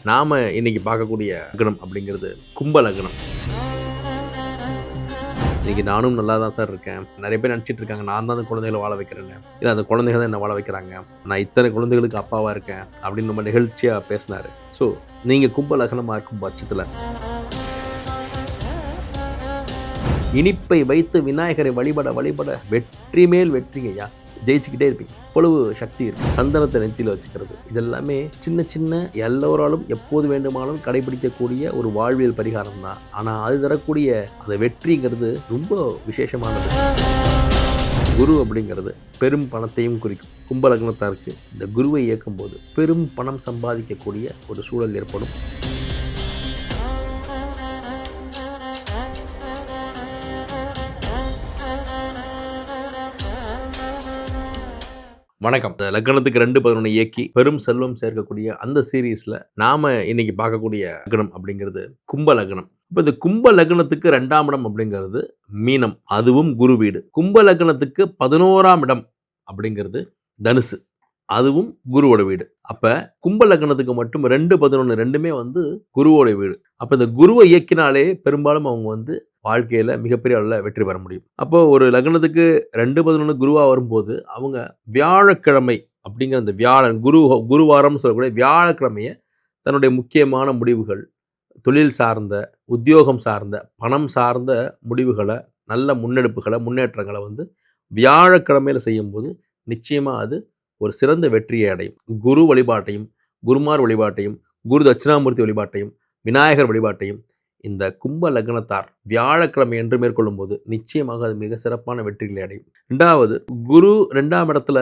நாம் இன்றைக்கி பார்க்கக்கூடிய லக்னம் அப்படிங்கிறது கும்ப லக்னம். இன்றைக்கி நானும் நல்லா தான் சார் இருக்கேன். நிறைய பேர் நினச்சிட்டு இருக்காங்க நான் தான் அந்த குழந்தைகளை வாழ வைக்கிறேன்னு. இல்லை, அந்த குழந்தைங்க தான் என்னை வாழ வைக்கிறாங்க, நான் இத்தனை குழந்தைகளுக்கு அப்பாவாக இருக்கேன் அப்படின்னு நம்ம நிகழ்ச்சியாக பேசினார். ஸோ நீங்கள் கும்ப லக்னமாக இருக்கும் பட்சத்தில் இனிப்பை வைத்து விநாயகரை வழிபட வழிபட வெற்றி மேல் வெற்றிங்கய்யா, ஜெயிச்சுக்கிட்டே இருப்பீங்க. அவ்வளவு சக்தி இருக்குது. சந்தனத்தை நெத்தியில் வச்சுக்கிறது, இதெல்லாமே சின்ன சின்ன எல்லோராலும் எப்போது வேண்டுமானாலும் கடைபிடிக்கக்கூடிய ஒரு வாழ்வியல் பரிகாரம் தான். ஆனால் அது தரக்கூடிய அந்த வெற்றிங்கிறது ரொம்ப விசேஷமானது. குரு அப்படிங்கிறது பெரும் பணத்தையும் குறிக்கும். கும்ப லக்னத்தாருக்கு இந்த குருவை இயக்கும்போது பெரும் பணம் சம்பாதிக்கக்கூடிய ஒரு சூழல் ஏற்படும். வணக்கம். லக்னத்துக்கு 2-11 இயக்கி பெரும் செல்வம் சேர்க்கக்கூடிய அந்த சீரீஸில் நாம் இன்னைக்கு பார்க்கக்கூடிய லக்னம் அப்படிங்கிறது கும்ப லக்னம். இப்போ இந்த கும்ப லக்னத்துக்கு 2ஆம் இடம் அப்படிங்கிறது மீனம், அதுவும் குரு வீடு. கும்ப லக்னத்துக்கு 11ஆம் இடம் அப்படிங்கிறது தனுசு, அதுவும் குருவோட வீடு. அப்போ கும்ப லக்னத்துக்கு மட்டும் 2-11 ரெண்டுமே குருவோட வீடு. அப்போ இந்த குருவை இயக்கினாலே பெரும்பாலும் அவங்க வாழ்க்கையில் மிகப்பெரிய அளவில் வெற்றி பெற முடியும். அப்போது ஒரு லக்னத்துக்கு 2-11 குருவாக வரும்போது அவங்க வியாழக்கிழமை அப்படிங்கிற அந்த வியாழன் குருவாரம் சொல்லக்கூடிய வியாழக்கிழமையை தன்னுடைய முக்கியமான முடிவுகள், தொழில் சார்ந்த, உத்தியோகம் சார்ந்த, பணம் சார்ந்த முடிவுகளை, நல்ல முன்னேற்றங்களை வியாழக்கிழமையில் செய்யும்போது நிச்சயமாக அது ஒரு சிறந்த வெற்றியை அடையும். குரு வழிபாட்டையும், குருமார் வழிபாட்டையும், குரு தட்சிணாமூர்த்தி வழிபாட்டையும், விநாயகர் வழிபாட்டையும் இந்த கும்ப லக்னத்தார் வியாழக்கிழமை என்று மேற்கொள்ளும் போது நிச்சயமாக அது மிக சிறப்பான வெற்றிகளை அடையும். 2வது, குரு 2ஆம் இடத்துல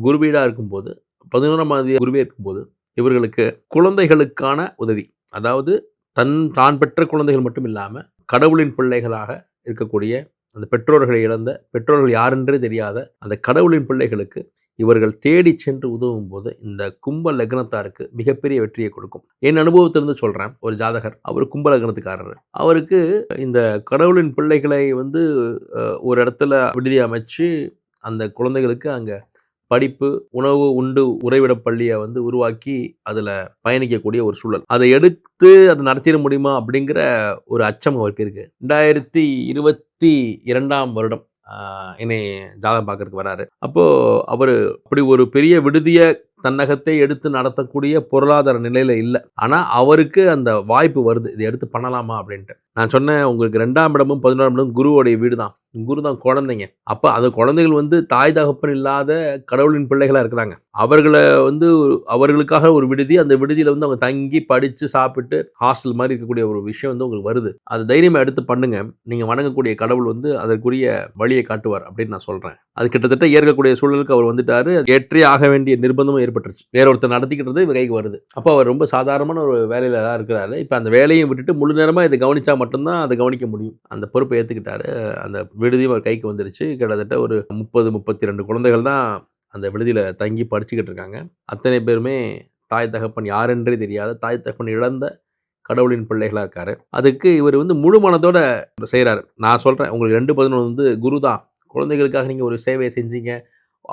குரு வீடாக இருக்கும்போது, 11ஆம் தேதி குருவே இருக்கும்போது இவர்களுக்கு குழந்தைகளுக்கான உதவி, அதாவது தான் பெற்ற குழந்தைகள் மட்டும் இல்லாமல் கடவுளின் பிள்ளைகளாக இருக்கக்கூடிய அந்த பெற்றோர்களை இழந்த, பெற்றோர்கள் யாரென்றே தெரியாத அந்த கடவுளின் பிள்ளைகளுக்கு இவர்கள் தேடி சென்று உதவும் போது இந்த கும்ப லக்னத்தாருக்கு மிகப்பெரிய வெற்றியை கொடுக்கும். என் அனுபவத்திலிருந்து சொல்கிறேன். ஒரு ஜாதகர், அவர் கும்ப லக்னத்துக்காரர். அவருக்கு இந்த கடவுளின் பிள்ளைகளை ஒரு இடத்துல விடுதி அமைச்சு அந்த குழந்தைகளுக்கு அங்கே படிப்பு, உணவு, உண்டு, உறைவிட பள்ளியை உருவாக்கி அதில் பயணிக்கக்கூடிய ஒரு சூழல். அதை எடுத்து அதை நடத்திட முடியுமா அப்படிங்கிற ஒரு அச்சம் அவருக்கு இருக்குது. 2022ஆம் வருடம் என்னை ஜாதகம் பார்க்கறதுக்கு வராரு. அப்போது அவர் அப்படி ஒரு பெரிய விடுதியை தன்னகத்தை எடுத்து நடத்தக்கூடிய பொருளாதார நிலையில் இல்லை. ஆனால் அவருக்கு அந்த வாய்ப்பு வருது, இதை எடுத்து பண்ணலாமா அப்படின்ட்டு. நான் சொன்னேன், உங்களுக்கு 2ஆம் இடமும் 11ஆம் இடமும் குருவோடைய வீடு தான். குரு தான் குழந்தைங்க. அப்போ அந்த குழந்தைகள் தாய் தகப்பன் இல்லாத கடவுளின் பிள்ளைகளாக இருக்கிறாங்க. அவர்களை அவர்களுக்காக ஒரு விடுதி, அந்த விடுதியில் அவங்க தங்கி படித்து சாப்பிட்டு ஹாஸ்டல் மாதிரி இருக்கக்கூடிய ஒரு விஷயம் உங்களுக்கு வருது. அது தைரியமாக எடுத்து பண்ணுங்க. நீங்கள் வணங்கக்கூடிய கடவுள் அதற்குரிய வழியை காட்டுவார் அப்படின்னு நான் சொல்கிறேன். அது கிட்டத்தட்ட ஏற்கக்கூடிய சூழலுக்கு அவர் வந்துட்டாரு. ஏற்றே ஆக வேண்டிய நிர்பந்தமும் ஏற்பட்டுருச்சு. வேற ஒருத்தர் நடத்திக்கிட்டது கைக்கு வருது. அப்போ அவர் ரொம்ப சாதாரணமான ஒரு வேலையில் தான் இருக்கிறாரு. இப்போ அந்த வேலையை விட்டுட்டு முழு நேரமாக இதை கவனிச்சா மட்டும்தான் அதை கவனிக்க முடியும். அந்த பொறுப்பை ஏற்றுக்கிட்டாரு. அந்த விடுதியும் அவர் கைக்கு வந்துருச்சு. கிட்டத்தட்ட ஒரு 30-32 குழந்தைகள் தான் அந்த விடுதியில் தங்கி படிச்சுக்கிட்டு இருக்காங்க. அத்தனை பேருமே தாய் தகப்பன் யாரென்றே தெரியாத, தாய் தகப்பன் இழந்த கடவுளின் பிள்ளைகளாக இருக்காரு. அதுக்கு இவர் முழு மனதோட செய்கிறாரு. நான் சொல்கிறேன், உங்களுக்கு 2-11 குரு தான். குழந்தைகளுக்காக நீங்கள் ஒரு சேவையை செஞ்சீங்க,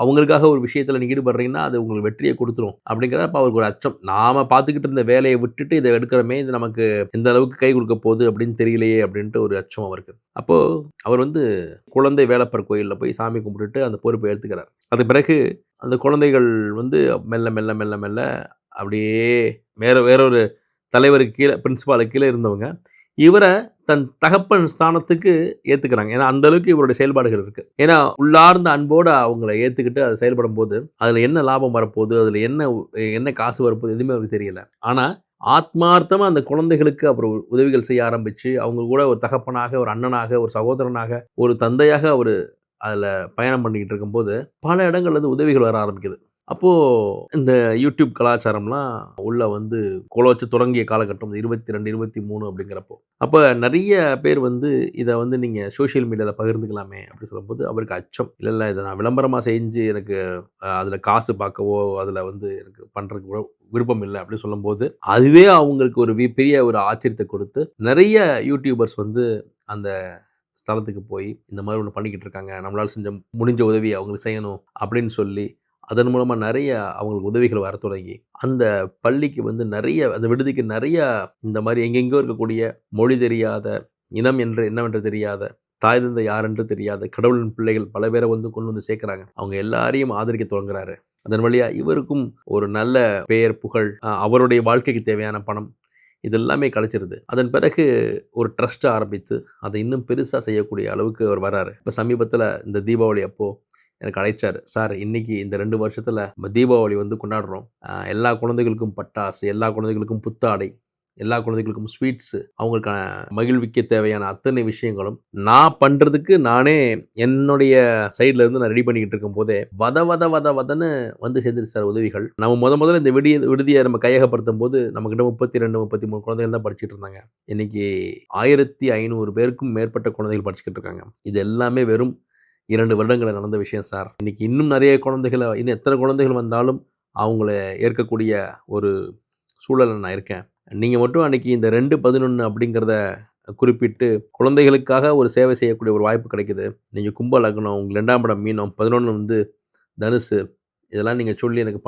அவங்களுக்காக ஒரு விஷயத்தில் நீங்கள் ஈடுபடுறீங்கன்னா அது உங்களுக்கு வெற்றியை கொடுத்துரும் அப்படிங்கிறப்ப அவருக்கு ஒரு அச்சம். நாம் பார்த்துக்கிட்டு இருந்த வேலையை விட்டுட்டு இதை எடுக்கிறமே, இது நமக்கு எந்த அளவுக்கு கை கொடுக்க போகுது அப்படின்னு தெரியலையே அப்படின்ட்டு ஒரு அச்சம் அவருக்கு. அப்போது அவர் குழந்தை வேலப்பர் கோயிலில் போய் சாமி கும்பிட்டுட்டு அந்த பொறுப்பை எடுத்துக்கிறார். அதுக்கு பிறகு அந்த குழந்தைகள் மெல்ல மெல்ல மெல்ல மெல்ல அப்படியே வேறொரு தலைவருக்கு கீழே, பிரின்சிபாலுக்கு கீழே இருந்தவங்க இவரை தன் தகப்பன் ஸ்தானத்துக்கு ஏற்றுக்கிறாங்க. ஏன்னா அந்தளவுக்கு இவருடைய செயல்பாடுகள் இருக்குது. ஏன்னா உள்ளார்ந்த அன்போடு அவங்கள ஏற்றுக்கிட்டு அதை செயல்படும் போது அதில் என்ன லாபம் வரப்போகுது, அதில் என்ன காசு வரப்போகுது எதுவுமே அவருக்கு தெரியல. ஆனால் ஆத்மார்த்தமாக அந்த குழந்தைகளுக்கு அப்புறம் உதவிகள் செய்ய ஆரம்பித்து அவங்க கூட ஒரு தகப்பனாக, ஒரு அண்ணனாக, ஒரு சகோதரனாக, ஒரு தந்தையாக அவர் அதில் பயணம் பண்ணிக்கிட்டு இருக்கும்போது பல இடங்கள்ல உதவிகள் வர ஆரம்பிக்குது. அப்போது இந்த யூடியூப் கலாச்சாரம்லாம் உள்ளே குலோச்சு தொடங்கிய காலகட்டம் 22-23 அப்படிங்கிறப்போ, அப்போ நிறைய பேர் இதை நீங்கள் சோஷியல் மீடியாவில் பகிர்ந்துக்கலாமே அப்படின்னு சொல்லும்போது அவருக்கு அச்சம். இல்லை, இதை நான் விளம்பரமாக செஞ்சு எனக்கு அதில் காசு பார்க்கவோ அதில் எனக்கு பண்ணுறதுக்கு கூட விருப்பம் இல்லை அப்படின்னு சொல்லும்போது அதுவே அவங்களுக்கு ஒரு பெரிய ஒரு ஆச்சரியத்தை கொடுத்து நிறைய யூடியூபர்ஸ் அந்த ஸ்தலத்துக்கு போய் இந்த மாதிரி ஒன்று பண்ணிக்கிட்டு இருக்காங்க, நம்மளால் முடிஞ்ச உதவி அவங்களுக்கு செய்யணும் அப்படின்னு சொல்லி அதன் மூலமாக நிறைய அவங்களுக்கு உதவிகள் வர தொடங்கி அந்த பள்ளிக்கு வந்து அந்த விடுதிக்கு நிறைய இந்த மாதிரி எங்கெங்கோ இருக்கக்கூடிய மொழி தெரியாத, இனம் என்று என்னவென்று தெரியாத, தாய் தந்தை யார் என்று தெரியாத கடவுளின் பிள்ளைகள் பல பேரை வந்து கொண்டு வந்து சேர்க்குறாங்க. அவங்க எல்லாரையும் ஆதரிக்க தொடங்குறாரு. அதன் வழியாக இவருக்கும் ஒரு நல்ல பெயர், புகழ், அவருடைய வாழ்க்கைக்கு தேவையான பணம் இதெல்லாமே கிடச்சிருது. அதன் பிறகு ஒரு ட்ரஸ்ட்டை ஆரம்பித்து அதை இன்னும் பெருசாக செய்யக்கூடிய அளவுக்கு அவர் வராரு. இப்போ சமீபத்தில் இந்த தீபாவளி அப்போது எனக்கு அழைச்சார். சார், இன்றைக்கி இந்த 2 வருஷத்தில் நம்ம தீபாவளி வந்து கொண்டாடுறோம். எல்லா குழந்தைகளுக்கும் பட்டாசு, எல்லா குழந்தைகளுக்கும் புத்தாடை, எல்லா குழந்தைகளுக்கும் ஸ்வீட்ஸு, அவங்களுக்கான மகிழ்விக்க தேவையான அத்தனை விஷயங்களும் நான் பண்ணுறதுக்கு நானே என்னுடைய சைடில் இருந்து நான் ரெடி பண்ணிக்கிட்டு இருக்கும் போதே வதன்னு வந்து சேர்ந்துருச்சு சார் உதவிகள். நம்ம முதல்ல இந்த விடுதியை நம்ம கையகப்படுத்தும் போது நம்மக்கிட்ட 32, 33 குழந்தைகள் தான் படிச்சுட்டு இருந்தாங்க. இன்றைக்கி 1500 பேருக்கும் மேற்பட்ட குழந்தைகள் படிச்சுக்கிட்டு இருக்காங்க. இது எல்லாமே வெறும் 2 வருடங்களில் நடந்த விஷயம் சார். இன்றைக்கி இன்னும் நிறைய குழந்தைகளை, இன்னும் எத்தனை குழந்தைகள் வந்தாலும் அவங்கள ஏற்கக்கூடிய ஒரு சூழலில் நான் இருக்கேன். நீங்கள் மட்டும் அன்றைக்கி இந்த 2/11 அப்படிங்கிறத குறிப்பிட்டு குழந்தைகளுக்காக ஒரு சேவை செய்யக்கூடிய ஒரு வாய்ப்பு கிடைக்குது. நீங்கள் கும்ப லக்னம், உங்களுக்கு 2ஆம் இடம் மீனம், 11 வந்து தனுசு, இதெல்லாம் நீங்கள் சொல்லி எனக்கு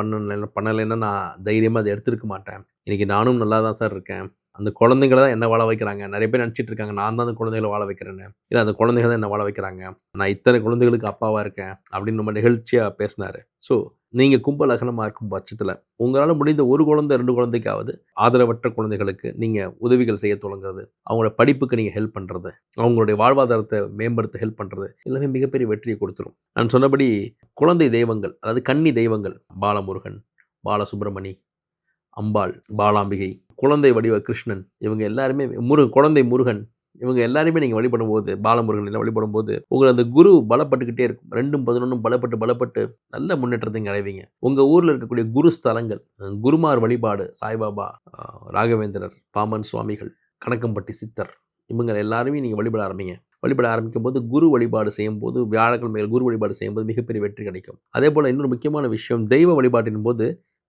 பண்ணலைன்னா நான் தைரியமாக அதை எடுத்துருக்க மாட்டேன். இன்றைக்கி நானும் நல்லா தான் சார் இருக்கேன். அந்த குழந்தைங்கள தான் என்ன வாழ வைக்கிறாங்க. நிறைய பேர் நினச்சிட்டு இருக்காங்க நான் தான் அந்த குழந்தைகளை வாழ வைக்கிறேன்னு. இல்லை, அந்த குழந்தைங்க தான் என்ன வாழ வைக்கிறாங்க. நான் இத்தனை குழந்தைகளுக்கு அப்பாவாக இருக்கேன் அப்படின்னு ரொம்ப நிகழ்ச்சியாக பேசினார். ஸோ நீங்கள் கும்ப லக்னமாக இருக்கும் பட்சத்தில் உங்களால் முடிந்த ஒரு குழந்தை 2 குழந்தைக்காவது ஆதரவற்ற குழந்தைகளுக்கு நீங்கள் உதவிகள் செய்ய தொடங்குறது, அவங்களோட படிப்புக்கு நீங்கள் ஹெல்ப் பண்ணுறது, அவங்களுடைய வாழ்வாதாரத்தை மேம்படுத்த ஹெல்ப் பண்ணுறது எல்லாமே மிகப்பெரிய வெற்றியை கொடுத்துரும். நான் சொன்னபடி குழந்தை தெய்வங்கள், அதாவது கன்னி தெய்வங்கள், பாலமுருகன், பாலசுப்ரமணி, அம்பாள், பாலாம்பிகை, குழந்தை வடிவ கிருஷ்ணன், இவங்க எல்லாருமே குழந்தை முருகன், இவங்க எல்லாருமே நீங்கள் வழிபடும்போது, பாலமுருகன் எல்லாம் வழிபடும்போது உங்களுக்கு அந்த குரு பலப்பட்டுக்கிட்டே இருக்கும். 2ம் 11ம் பலப்பட்டு நல்ல முன்னேற்றத்தை அடைவீங்க. உங்கள் ஊரில் இருக்கக்கூடிய குரு ஸ்தலங்கள், குருமார் வழிபாடு, சாய்பாபா, ராகவேந்திரர், பாமன் சுவாமிகள், கணக்கம்பட்டி சித்தர், இவங்க எல்லாருமே நீங்கள் வழிபட ஆரம்பிக்கும் போது குரு வழிபாடு செய்யும்போது, வியாழக்கிழமைகள் குரு வழிபாடு செய்யும்போது மிகப்பெரிய வெற்றி கிடைக்கும். அதே போல் இன்னொரு முக்கியமான விஷயம், தெய்வ வழிபாட்டின் போது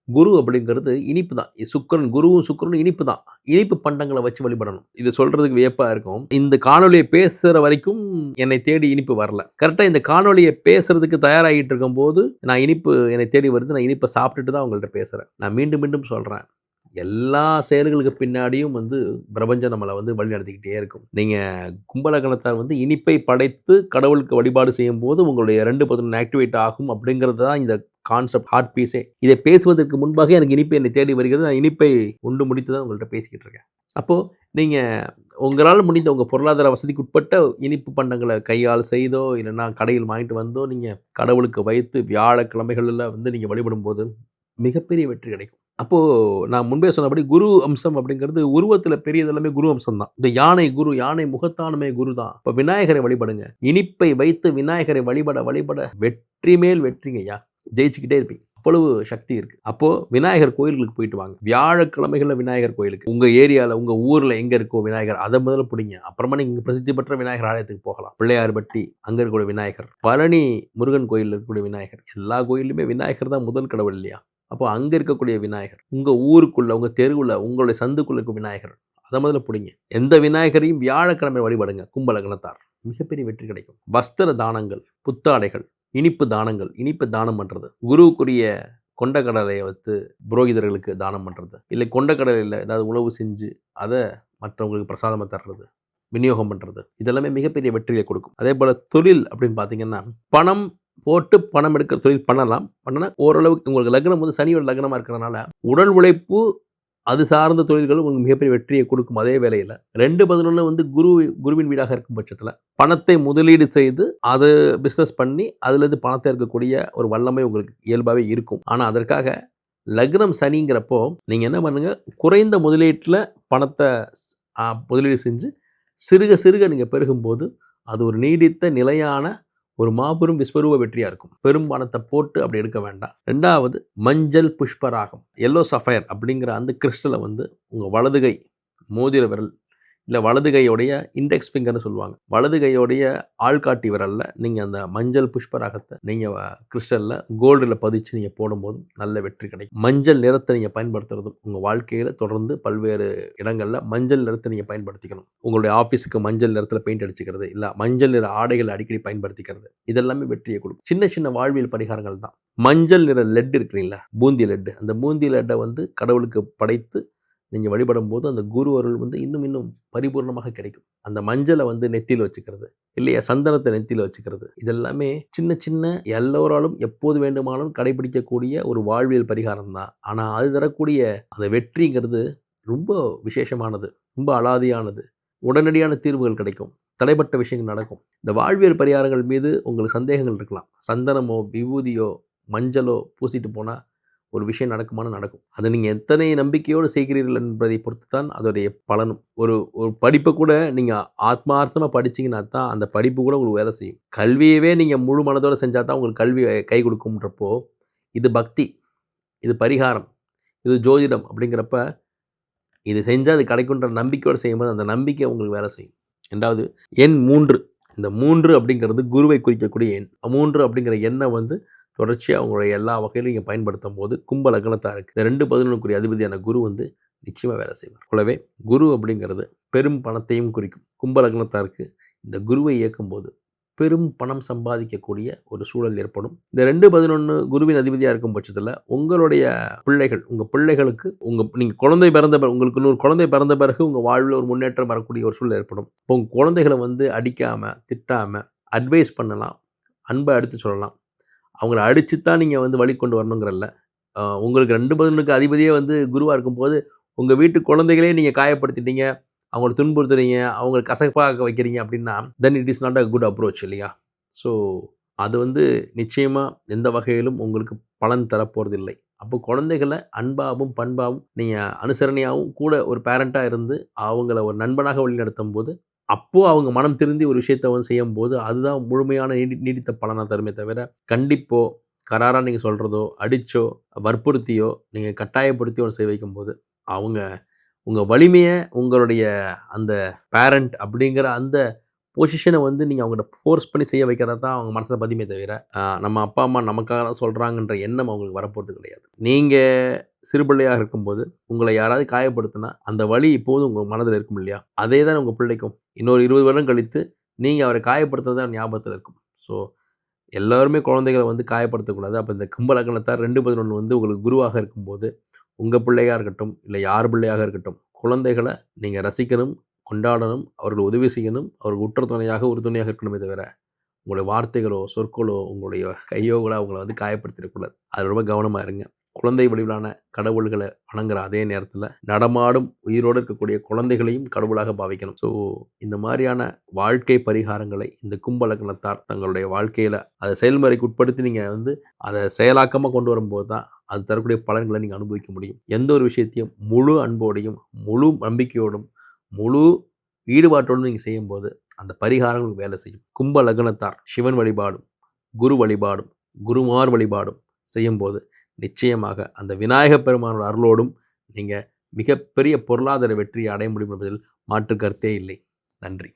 குரு அப்படிங்கிறது இனிப்பு தான். சுக்கரனும் இனிப்பு தான். இனிப்பு பண்டங்களை வச்சு வழிபடணும். இது சொல்கிறதுக்கு வியப்பாக இருக்கும். இந்த காணொலியை பேசுகிற வரைக்கும் என்னை தேடி இனிப்பு வரல. கரெக்டாக இந்த காணொலியை பேசுகிறதுக்கு தயாராகிட்டு இருக்கும்போது இனிப்பு என்னை தேடி வருது. நான் இனிப்பை சாப்பிட்டுட்டு தான் உங்கள்கிட்ட பேசுகிறேன். நான் மீண்டும் சொல்கிறேன், எல்லா செயல்களுக்கு பின்னாடியும் வந்து பிரபஞ்சம் நம்மளை வந்து வழி நடத்திக்கிட்டே இருக்கும். நீங்கள் கும்பலக்கணத்தார் வந்து இனிப்பை படைத்து கடவுளுக்கு வழிபாடு செய்யும் போது உங்களுடைய 2/11 ஆக்டிவேட் ஆகும் அப்படிங்கிறது தான் இந்த கான்செப்ட், ஹார்ட் பீஸே. இதை பேசுவதற்கு முன்பாக எனக்கு இனிப்பு என்னை தேடி வருகிறது. நான் இனிப்பை உண்டு முடித்து தான் உங்கள்கிட்ட பேசிக்கிட்டு இருக்கேன். அப்போது நீங்கள் உங்களால் முடிந்த உங்கள் பொருளாதார வசதிக்கு உட்பட்ட இனிப்பு பண்டங்களை கையால் செய்தோ இல்லைன்னா கடையில் வாங்கிட்டு வந்தோ நீங்கள் கடவுளுக்கு வைத்து வியாழக்கிழமைகளில் வந்து நீங்கள் வழிபடும் போது மிகப்பெரிய வெற்றி கிடைக்கும். அப்போது நான் முன்பே சொன்னபடி குரு அம்சம் அப்படிங்கிறது உருவத்தில் பெரியது எல்லாமே குரு அம்சம் தான். இந்த யானை முகத்தானுமே குரு தான். இப்போ விநாயகரை வழிபடுங்க. இனிப்பை வைத்து விநாயகரை வழிபட வெற்றி மேல் வெற்றிங்கய்யா, ஜெயிச்சுக்கிட்டே இருப்பீங்க. அவ்வளவு சக்தி இருக்குது. அப்போது விநாயகர் கோயில்களுக்கு போயிட்டு வாங்க. வியாழக்கிழமைகளில் விநாயகர் கோயிலுக்கு உங்கள் ஏரியாவில் உங்கள் ஊரில் எங்கே இருக்கோ விநாயகர் அதை முதல்ல பிடிங்க. அப்புறமா நீங்கள் பிரசித்தி பெற்ற விநாயகர் ஆலயத்துக்கு போகலாம். பிள்ளையார்பட்டி அங்கே இருக்கக்கூடிய விநாயகர், பழனி முருகன் கோயிலில் இருக்கக்கூடிய விநாயகர், எல்லா கோயிலுமே விநாயகர் தான் முதல் கடவுள் இல்லையா? அப்போ அங்கே இருக்கக்கூடிய விநாயகர், உங்கள் ஊருக்குள்ளே, உங்கள் தெருவில், உங்களுடைய சந்துக்குள்ளே இருக்க விநாயகர் அதை முதல்ல பிடிங்க. எந்த விநாயகரையும் வியாழக்கிழமை வழிபடுங்க. கும்பலக்னத்தார் மிகப்பெரிய வெற்றி கிடைக்கும். வஸ்திர தானங்கள், புத்தாடைகள், இனிப்பு தானங்கள், இனிப்பு தானம் பண்ணுறது, குருவுக்குரிய கொண்டக்கடலையை வைத்து புரோகிதர்களுக்கு தானம் பண்ணுறது, இல்லை கொண்டக்கடலையில் ஏதாவது உணவு செஞ்சு அதை மற்றவங்களுக்கு பிரசாதமாக தர்றது, விநியோகம் பண்ணுறது, இதெல்லாமே மிகப்பெரிய வெற்றியை கொடுக்கும். அதே போல் தொழில் அப்படின்னு பார்த்தீங்கன்னா, பணம் போட்டு பணம் எடுக்கிற தொழில் பண்ணலாம். ஓரளவுக்கு உங்களுக்கு லக்னம் வந்து சனியோட லக்னமாக இருக்கிறதுனால உடல் உழைப்பு அது சார்ந்த தொழில்கள் உங்களுக்கு மிகப்பெரிய வெற்றியை கொடுக்கும். அதே வேளையில் 2/11 வந்து குருவின் வீடாக இருக்கும் பட்சத்தில் பணத்தை முதலீடு செய்து அதை பிஸ்னஸ் பண்ணி அதுலேருந்து பணத்தை இருக்கக்கூடிய ஒரு வல்லமை உங்களுக்கு இயல்பாகவே இருக்கும். ஆனால் அதற்காக லக்னம் சனிங்கிறப்போ நீங்கள் என்ன பண்ணுங்கள், குறைந்த முதலீட்டில் பணத்தை முதலீடு செஞ்சு சிறுக நீங்கள் பெருகும்போது அது ஒரு நீடித்த நிலையான ஒரு மாபெரும் விஸ்வரூப வெற்றியாக இருக்கும். பெரும் பணத்தை போட்டு அப்படி எடுக்க வேண்டாம். 2வது மஞ்சள் புஷ்பராகம், எல்லோ சஃபயர் அப்படிங்கிற அந்த கிறிஸ்டலை வந்து உங்கள் வலதுகை மோதிர விரல் இல்லை வலது கையோடைய இண்டெக்ஸ் ஃபிங்கர்னு சொல்லுவாங்க, வலது கையோடைய ஆள்காட்டி விரலில் நீங்கள் அந்த மஞ்சள் புஷ்பராகத்தை நீங்கள் கிறிஸ்டலில் கோல்டில் பதிச்சு நீங்கள் போடும்போது நல்ல வெற்றி கிடைக்கும். மஞ்சள் நிறத்தை நீங்கள் பயன்படுத்துறதும் உங்கள் வாழ்க்கையில் தொடர்ந்து பல்வேறு இடங்களில் மஞ்சள் நிறத்தை நீங்கள் பயன்படுத்திக்கணும். உங்களுடைய ஆஃபீஸுக்கு மஞ்சள் நிறத்தில் பெயிண்ட் அடிச்சுக்கிறது, இல்லை மஞ்சள் நிற ஆடைகள் அடிக்கடி பயன்படுத்திக்கிறது, இதெல்லாமே வெற்றியை கொடுக்கும். சின்ன சின்ன வாழ்வியல் பரிகாரங்கள் தான். மஞ்சள் நிற லெட் இருக்கிறீங்களா, பூந்தி லெட்டு, அந்த பூந்தி லெட்டை கடவுளுக்கு படைத்து நீங்கள் வழிபடும் போது அந்த குரு அருள் இன்னும் இன்னும் பரிபூர்ணமாக கிடைக்கும். அந்த மஞ்சளை நெத்தியில் வச்சுக்கிறது, இல்லையா சந்தனத்தை நெத்தியில் வச்சுக்கிறது, இதெல்லாமே சின்ன சின்ன எல்லோராலும் எப்போது வேண்டுமானாலும் கடைபிடிக்கக்கூடிய ஒரு வாழ்வியல் பரிகாரம் தான். ஆனால் அது தரக்கூடிய அந்த வெற்றிங்கிறது ரொம்ப விசேஷமானது, ரொம்ப அலாதியானது. உடனடியான தீர்வுகள் கிடைக்கும், தடைப்பட்ட விஷயங்கள் நடக்கும். இந்த வாழ்வியல் பரிகாரங்கள் மீது உங்களுக்கு சந்தேகங்கள் இருக்கலாம். சந்தனமோ விபூதியோ மஞ்சளோ பூசிட்டு போனால் ஒரு விஷயம் நடக்குமானு நடக்கும். அதை நீங்கள் எத்தனை நம்பிக்கையோடு செய்கிறீர்கள் என்பதை பொறுத்து தான் அதோடைய பலனும். ஒரு ஒரு படிப்பை கூட நீங்கள் ஆத்மார்த்தமாக படிச்சிங்கன்னா தான் அந்த படிப்பு கூட உங்களுக்கு வேலை செய்யும். கல்வியவே நீங்கள் முழு மனதோடு செஞ்சால் தான் உங்களுக்கு கல்வி கை கொடுக்கும்ன்றப்போ, இது பக்தி, இது பரிகாரம், இது ஜோதிடம் அப்படிங்கிறப்ப இது செஞ்சால் அது கிடைக்குன்ற நம்பிக்கையோடு செய்யும்போது அந்த நம்பிக்கை உங்களுக்கு வேலை செய்யும். ரெண்டாவது எண் 3. இந்த 3 அப்படிங்கிறது குருவை குறிக்கக்கூடிய எண். 3 அப்படிங்கிற எண்ணை தொடர்ச்சியாக அவங்களுடைய எல்லா வகையிலும் நீங்கள் பயன்படுத்தும் போது கும்ப லக்னத்தாருக்கு இந்த 2-11 அதிபதியான குரு நிச்சயமாக வேலை செய்வார். போலவே குரு அப்படிங்கிறது பெரும் பணத்தையும் குறிக்கும். கும்ப லக்னத்தாருக்கு இந்த குருவை இயக்கும்போது பெரும் பணம் சம்பாதிக்கக்கூடிய ஒரு சூழல் ஏற்படும். இந்த 2-11 குருவின் அதிபதியாக இருக்கும் பட்சத்தில் உங்களுடைய பிள்ளைகள், உங்கள் பிள்ளைகளுக்கு நீங்கள் குழந்தை பிறந்த பிறகு, உங்களுக்கு இன்னொரு குழந்தை பிறந்த பிறகு உங்கள் வாழ்வில் ஒரு முன்னேற்றம் வரக்கூடிய ஒரு சூழல் ஏற்படும். இப்போ உங்கள் குழந்தைகளை அடிக்காமல் திட்டாமல் அட்வைஸ் பண்ணலாம், அன்பை எடுத்து சொல்லலாம். அவங்கள அடித்து தான் நீங்கள் வழி கொண்டு வரணுங்கிறல்ல. உங்களுக்கு 2-11 அதிபதியே குருவாக இருக்கும்போது உங்கள் வீட்டு குழந்தைகளே நீங்கள் காயப்படுத்திட்டீங்க, அவங்கள துன்புறுத்துறீங்க, அவங்கள கசப்பாக வைக்கிறீங்க அப்படின்னா then it is not a good approach, இல்லையா? ஸோ அது நிச்சயமாக எந்த வகையிலும் உங்களுக்கு பலன் தரப்போகிறது இல்லை. அப்போ குழந்தைகளை அன்பாகவும் பண்பாகவும் நீங்கள் அனுசரணையாகவும் கூட ஒரு பேரண்ட்டாக இருந்து அவங்கள ஒரு நண்பனாக வழிநடத்தும் போது, அப்போது அவங்க மனம் திருந்தி ஒரு விஷயத்தை செய்யும்போது அதுதான் முழுமையான நீடித்த பலனாக தருமே தவிர, கண்டிப்போ கராராக நீங்கள் சொல்கிறதோ அடித்தோ வற்புறுத்தியோ நீங்கள் கட்டாயப்படுத்தியோ செய்ய வைக்கும்போது அவங்க உங்கள் வலிமையை, உங்களுடைய அந்த பேரண்ட் அப்படிங்கிற அந்த பொசிஷனை நீங்கள் அவங்கள்ட்ட ஃபோர்ஸ் பண்ணி செய்ய வைக்கிறதா தான் அவங்க மனசில் பதிமே தவிர, நம்ம அப்பா அம்மா நமக்காக தான் சொல்கிறாங்கன்ற எண்ணம் அவங்களுக்கு வரப்போகிறது கிடையாது. நீங்கள் சிறுபிள்ளையாக இருக்கும்போது உங்களை யாராவது காயப்படுத்தினா அந்த வலி இப்போதும் உங்கள் மனதில் இருக்கும், இல்லையா? அதே தான் உங்கள் பிள்ளைக்கும் இன்னொரு 20 வருடம் கழித்து நீங்கள் அவரை காயப்படுத்துறது தான் ஞாபகத்தில் இருக்கும். ஸோ எல்லாருமே குழந்தைகளை காயப்படுத்தக்கூடாது. அப்போ இந்த கும்ப லக்னத்தார் 2-11 உங்களுக்கு குருவாக இருக்கும்போது உங்கள் பிள்ளையாக இருக்கட்டும், இல்லை யார் பிள்ளையாக இருக்கட்டும், குழந்தைகளை நீங்கள் ரசிக்கணும், கொண்டாடணும், அவர்கள் உதவி செய்யணும், அவர்கள் உற்ற துணையாக உறுதுணையாக இருக்கணுமே தவிர உங்களுடைய வார்த்தைகளோ சொற்களோ உங்களுடைய கையோ கூட அவங்கள காயப்படுத்திடக்கூடாது. அது ரொம்ப கவனமாக இருங்க. குழந்தை வடிவிலான கடவுள்களை வணங்குற அதே நேரத்தில் நடமாடும் உயிரோடு இருக்கக்கூடிய குழந்தைகளையும் கடவுளாக பாவிக்கணும். ஸோ இந்த மாதிரியான வாழ்க்கை பரிகாரங்களை இந்த கும்ப லக்னத்தார் தங்களுடைய வாழ்க்கையில் அதை செயல்முறைக்கு உட்படுத்தி நீங்கள் அதை செயலாக்கமாக கொண்டு வரும்போது தான் அது தரக்கூடிய பலன்களை நீங்கள் அனுபவிக்க முடியும். எந்த ஒரு விஷயத்தையும் முழு அன்போடையும் முழு நம்பிக்கையோடும் முழு ஈடுபாட்டோடும் நீங்கள் செய்யும்போது அந்த பரிகாரங்கள் வேலை செய்யும். கும்ப லக்னத்தார் சிவன் வழிபாடும் குரு வழிபாடும் குருமார் வழிபாடும் செய்யும்போது நிச்சயமாக அந்த விநாயகப் பெருமானோட அருளோடும் நீங்கள் மிகப்பெரிய பொருளாதார வெற்றியை அடைய முடியும் என்பதில் மாற்று கருத்தே இல்லை. நன்றி.